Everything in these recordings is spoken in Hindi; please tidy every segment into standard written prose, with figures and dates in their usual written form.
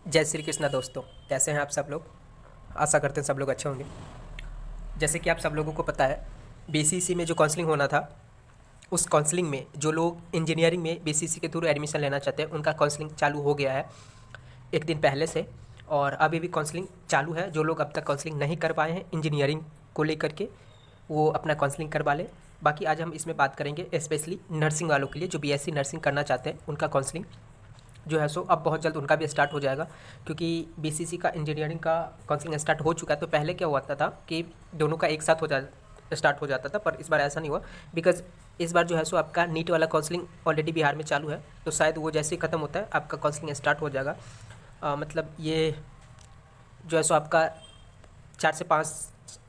जय श्री कृष्णा दोस्तों। कैसे हैं आप सब लोग? आशा करते हैं सब लोग अच्छे होंगे। जैसे कि आप सब लोगों को पता है, बीसीसी में जो काउंसलिंग होना था, उस काउंसलिंग में जो लोग इंजीनियरिंग में बीसीसी के थ्रू एडमिशन लेना चाहते हैं उनका काउंसलिंग चालू हो गया है एक दिन पहले से। और अभी भी काउंसलिंग चालू है। जो लोग अब तक काउंसलिंग नहीं कर पाए हैं इंजीनियरिंग को लेकर के, वो अपना काउंसलिंग करवा लें। बाकी आज हम इसमें बात करेंगे स्पेशली नर्सिंग वालों के लिए, जो बीएससी नर्सिंग करना चाहते हैं उनका काउंसलिंग जो है सो अब बहुत जल्द उनका भी स्टार्ट हो जाएगा। क्योंकि बीसीसी का इंजीनियरिंग का काउंसलिंग स्टार्ट हो चुका है। तो पहले क्या हुआ था कि दोनों का एक साथ स्टार्ट हो जाता था, पर इस बार ऐसा नहीं हुआ। बिकॉज इस बार जो है सो आपका नीट वाला काउंसलिंग ऑलरेडी बिहार में चालू है, तो शायद वो जैसे ही ख़त्म होता है आपका काउंसलिंग स्टार्ट हो जाएगा। मतलब ये जो है सो आपका 4 से 5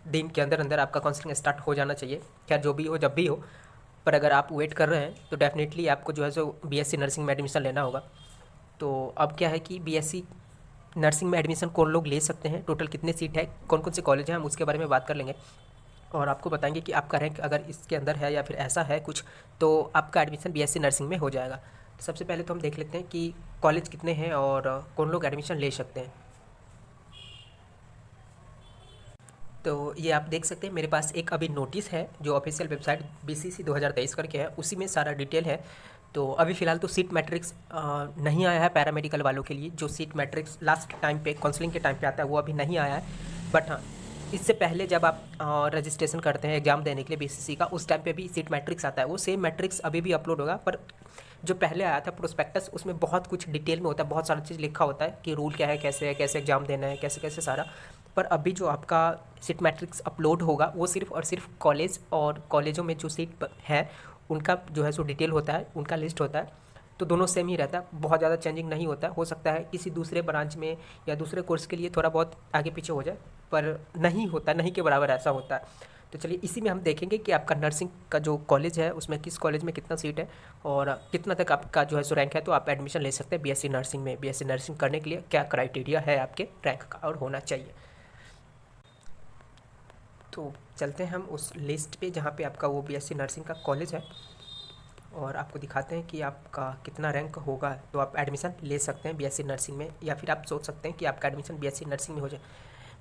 दिन के अंदर अंदर आपका काउंसलिंग स्टार्ट हो जाना चाहिए। खैर जो भी हो जब भी हो, पर अगर आप वेट कर रहे हैं तो डेफिनेटली आपको जो है सो बीएससी नर्सिंग में एडमिशन लेना होगा। तो अब क्या है कि बीएससी नर्सिंग में एडमिशन कौन लोग ले सकते हैं, टोटल कितने सीट है, कौन कौन से कॉलेज हैं, हम उसके बारे में बात कर लेंगे। और आपको बताएंगे कि आपका रैंक अगर इसके अंदर है या फिर ऐसा है कुछ, तो आपका एडमिशन बीएससी नर्सिंग में हो जाएगा। तो सबसे पहले तो हम देख लेते हैं कि कॉलेज कितने हैं और कौन लोग एडमिशन ले सकते हैं। तो ये आप देख सकते हैं मेरे पास एक अभी नोटिस है जो ऑफिशियल वेबसाइट बीसीसी 2023 करके है, उसी में सारा डिटेल है। तो अभी फ़िलहाल तो सीट मैट्रिक्स नहीं आया है पैरामेडिकल वालों के लिए। जो सीट मैट्रिक्स लास्ट टाइम पे काउंसलिंग के टाइम पे आता है वो अभी नहीं आया है। बट हाँ, इससे पहले जब आप रजिस्ट्रेशन करते हैं एग्ज़ाम देने के लिए बीसीसी का, उस टाइम पे भी सीट मैट्रिक्स आता है। वो सेम मैट्रिक्स अभी भी अपलोड होगा, पर जो पहले आया था प्रोस्पेक्टस, उसमें बहुत कुछ डिटेल में होता है, बहुत सारी चीज़ लिखा होता है कि रूल क्या है, कैसे एग्ज़ाम देना है, कैसे कैसे सारा। पर अभी जो आपका सीट मैट्रिक्स अपलोड होगा वो सिर्फ और सिर्फ कॉलेज और कॉलेजों में जो सीट है उनका जो है सो डिटेल होता है, उनका लिस्ट होता है। तो दोनों सेम ही रहता है, बहुत ज़्यादा चेंजिंग नहीं होता है। हो सकता है किसी दूसरे ब्रांच में या दूसरे कोर्स के लिए थोड़ा बहुत आगे पीछे हो जाए, पर नहीं होता, नहीं के बराबर ऐसा होता है। तो चलिए इसी में हम देखेंगे कि आपका नर्सिंग का जो कॉलेज है उसमें किस कॉलेज में कितना सीट है और कितना तक आपका जो है सो रैंक है, तो आप एडमिशन ले सकते हैं बीएससी नर्सिंग में। बीएससी नर्सिंग करने के लिए क्या क्राइटेरिया है आपके रैंक का और होना चाहिए। तो चलते हैं हम उस लिस्ट पे जहाँ पे आपका वो बीएससी नर्सिंग का कॉलेज है और आपको दिखाते हैं कि आपका कितना रैंक होगा, तो आप एडमिशन ले सकते हैं बीएससी नर्सिंग में। या फिर आप सोच सकते हैं कि आपका एडमिशन बीएससी नर्सिंग में हो जाए।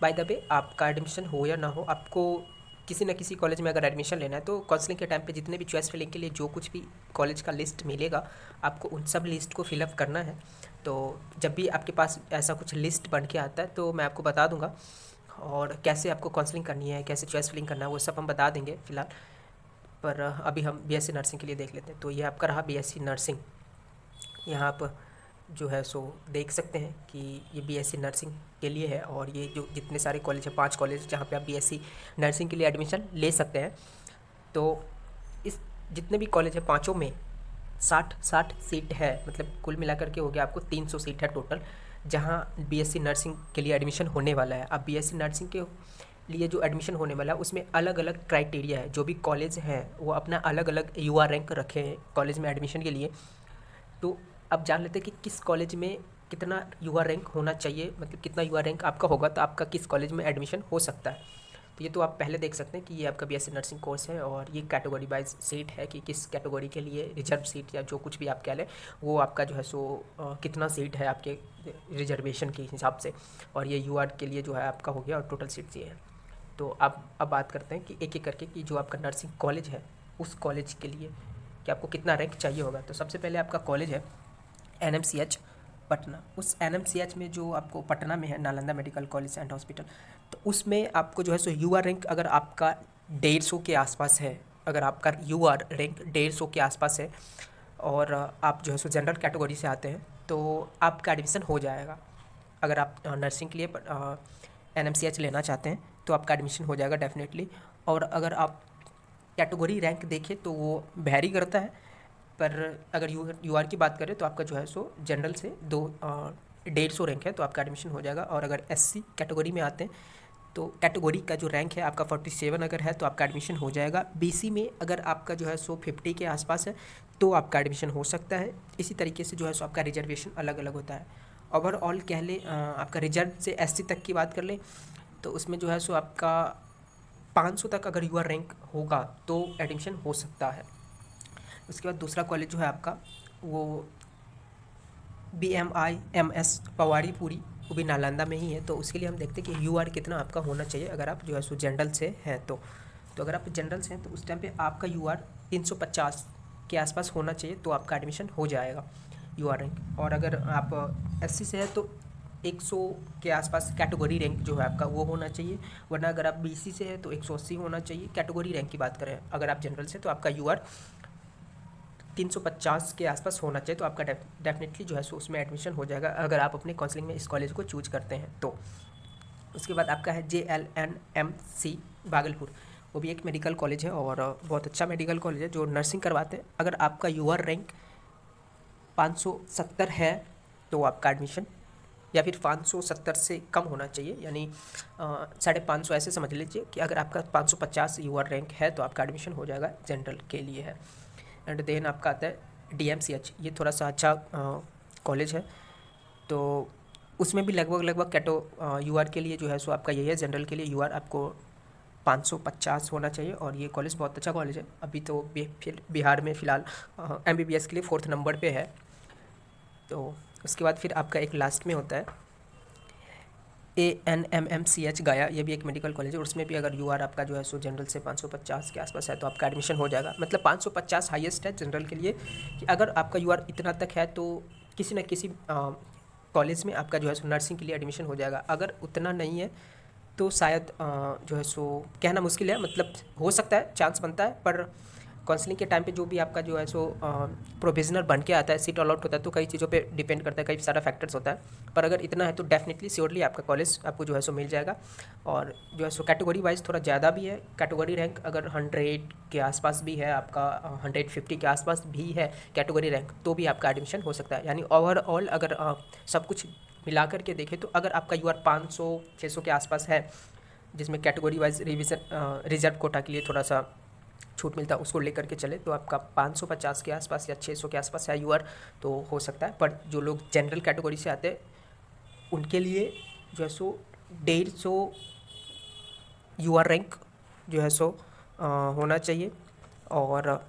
बाय द वे, आपका एडमिशन हो या ना हो, आपको किसी न किसी कॉलेज में अगर एडमिशन लेना है तो काउंसलिंग के टाइम पे जितने भी चॉइस फिलिंग के लिए जो कुछ भी कॉलेज का लिस्ट मिलेगा, आपको उन सब लिस्ट को फिलअप करना है। तो जब भी आपके पास ऐसा कुछ लिस्ट बन के आता है तो मैं आपको बता दूंगा, और कैसे आपको काउंसलिंग करनी है, कैसे चॉइस फिलिंग करना है, वो सब हम बता देंगे फ़िलहाल। पर अभी हम बीएससी नर्सिंग के लिए देख लेते हैं। तो ये आपका रहा बीएससी नर्सिंग। यहाँ आप जो है सो देख सकते हैं कि ये बीएससी नर्सिंग के लिए है, और ये जो जितने सारे कॉलेज हैं, 5 कॉलेज जहाँ पे आप बीएससी नर्सिंग के लिए एडमिशन ले सकते हैं। तो इस जितने भी कॉलेज हैं पाँचों में 60-60 सीट है, मतलब कुल मिलाकर के हो गया आपको 300 सीट है टोटल, जहाँ बीएससी नर्सिंग के लिए एडमिशन होने वाला है। अब बीएससी नर्सिंग के लिए जो एडमिशन होने वाला है उसमें अलग अलग क्राइटेरिया है। जो भी कॉलेज हैं वो अपना अलग अलग यूआर रैंक रखे हैं कॉलेज में एडमिशन के लिए। तो अब जान लेते हैं कि किस कॉलेज में कितना यूआर रैंक होना चाहिए, मतलब कितना यूआर रैंक आपका होगा तो आपका किस कॉलेज में एडमिशन हो सकता है। तो ये तो आप पहले देख सकते हैं कि ये आपका बीएससी नर्सिंग कोर्स है, और ये कैटेगरी वाइज सीट है कि किस कैटेगरी के लिए रिजर्व सीट या जो कुछ भी आप कह लें, वो आपका जो है सो कितना सीट है आपके रिजर्वेशन के हिसाब से। और ये यूआर के लिए जो है आपका हो गया, और टोटल सीट्स ये है। तो अब बात करते हैं कि एक एक करके कि जो आपका नर्सिंग कॉलेज है उस कॉलेज के लिए कि आपको कितना रैंक चाहिए होगा। तो सबसे पहले आपका कॉलेज है एनएमसीएच पटना। उस एनएमसीएच में जो आपको पटना में है, Nalanda medical college and hospital, तो उसमें आपको जो है सो यूआर रैंक अगर आपका 150 के आसपास है, अगर आपका यूआर रैंक 150 के आसपास है और आप जो है सो जनरल कैटेगरी से आते हैं, तो आपका एडमिशन हो जाएगा। अगर आप नर्सिंग के लिए एनएमसीएच लेना चाहते हैं तो आपका एडमिशन हो जाएगा डेफिनेटली। और अगर आप कैटेगरी रैंक देखें तो वो वैरी करता है, पर अगर यूआर की बात करें तो आपका जो है सो जनरल से 150 रैंक है तो आपका एडमिशन हो जाएगा। और अगर एससी कैटेगरी में आते हैं तो कैटेगरी का जो रैंक है आपका 47 अगर है तो आपका एडमिशन हो जाएगा। बीसी में अगर आपका जो है सो 50 के आसपास है तो आपका एडमिशन हो सकता है। इसी तरीके से जो है सो आपका रिजर्वेशन अलग अलग होता है। ओवरऑल कह लें, आपका रिजर्व से एससी तक की बात कर लें तो उसमें जो है सो आपका 500 तक अगर यूआर रैंक होगा तो एडमिशन हो सकता है। उसके बाद दूसरा कॉलेज जो है आपका वो BMIMS पवाड़ी पूरी, वो भी नालंदा में ही है। तो उसके लिए हम देखते हैं कि UR कितना आपका होना चाहिए अगर आप जो है सो जनरल से हैं तो अगर आप जनरल से हैं तो उस टाइम पे आपका UR 350 के आसपास होना चाहिए, तो आपका एडमिशन हो जाएगा UR रैंक। और अगर आप SC से हैं तो 100 के आसपास कैटेगरी रैंक जो है आपका वो होना चाहिए, वरना अगर आप BC से हैं तो 180 होना चाहिए कैटेगरी रैंक की बात करें। अगर आप जनरल से तो आपका UR 350 के आसपास होना चाहिए, तो आपका डेफिनेटली जो है सो उसमें एडमिशन हो जाएगा अगर आप अपने काउंसलिंग में इस कॉलेज को चूज करते हैं तो। उसके बाद आपका है JLNMC भागलपुर, वो भी एक मेडिकल कॉलेज है और बहुत अच्छा मेडिकल कॉलेज है जो नर्सिंग करवाते हैं। अगर आपका UR रैंक 570 है तो आपका एडमिशन, या फिर 570 से कम होना चाहिए, यानी 550 ऐसे समझ लीजिए कि अगर आपका 550 UR रैंक है तो आपका एडमिशन हो जाएगा, जनरल के लिए है। एंड देन आपका आता है DMCH, ये थोड़ा सा अच्छा कॉलेज है, तो उसमें भी लगभग कैटो UR के लिए जो है सो आपका यही है, जनरल के लिए UR आपको 550 होना चाहिए। और ये कॉलेज बहुत अच्छा कॉलेज है, अभी तो फिर बिहार में फ़िलहाल MBBS के लिए 4th नंबर पे है। तो उसके बाद फिर आपका एक लास्ट में होता है ANMMCH गया, ये भी एक मेडिकल कॉलेज है, और उसमें भी अगर UR आपका जो है सो जनरल से 550 के आसपास है तो आपका एडमिशन हो जाएगा। मतलब 550 हाईएस्ट है जनरल के लिए, कि अगर आपका UR इतना तक है तो किसी न किसी कॉलेज में आपका जो है सो नर्सिंग के लिए एडमिशन हो जाएगा। अगर उतना नहीं है तो शायद जो है सो कहना मुश्किल है, मतलब हो सकता है, चांस बनता है, पर काउंसलिंग के टाइम पे जो भी आपका जो है सो प्रोविजनल बन के आता है, सीट अलॉट होता है, तो कई चीज़ों पे डिपेंड करता है, कई सारा फैक्टर्स होता है। पर अगर इतना है तो डेफिनेटली श्योरली आपका कॉलेज आपको जो है सो मिल जाएगा। और जो है सो कैटेगरी वाइज थोड़ा ज़्यादा भी है, कैटेगरी रैंक अगर 100 के आसपास भी है, आपका 150 के आसपास भी है कैटेगरी रैंक, तो भी आपका एडमिशन हो सकता है। यानी ओवरऑल अगर सब कुछ मिला कर के देखें तो अगर आपका UR 500-600 के आसपास है, जिसमें कैटेगरी वाइज रिजर्व कोटा के लिए थोड़ा सा छूट मिलता है, उसको लेकर के चले तो आपका 550 के आसपास या 600 के आसपास है UR, तो हो सकता है। पर जो लोग जनरल कैटेगरी से आते हैं उनके लिए जो है सो 150 UR रैंक जो है सो होना चाहिए। और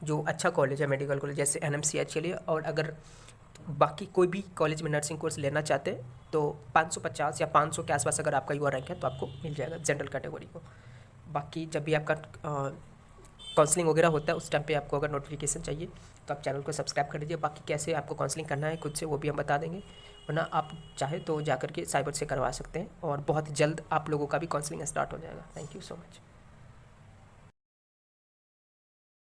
जो अच्छा कॉलेज है मेडिकल कॉलेज जैसे NMCH के लिए, और अगर बाकी कोई भी कॉलेज में नर्सिंग कोर्स लेना चाहते हैं तो 550 या 500 के आसपास अगर आपका UR रैंक है तो आपको मिल जाएगा जनरल कैटेगरी को। बाकी जब भी आपका काउंसलिंग वगैरह होता है उस टाइम पे आपको अगर नोटिफिकेशन चाहिए तो आप चैनल को सब्सक्राइब कर लीजिए। बाकी कैसे आपको काउंसलिंग करना है खुद से वो भी हम बता देंगे, वरना आप चाहे तो जाकर के साइबर से करवा सकते हैं, और बहुत जल्द आप लोगों का भी काउंसलिंग स्टार्ट हो जाएगा। Thank you so much.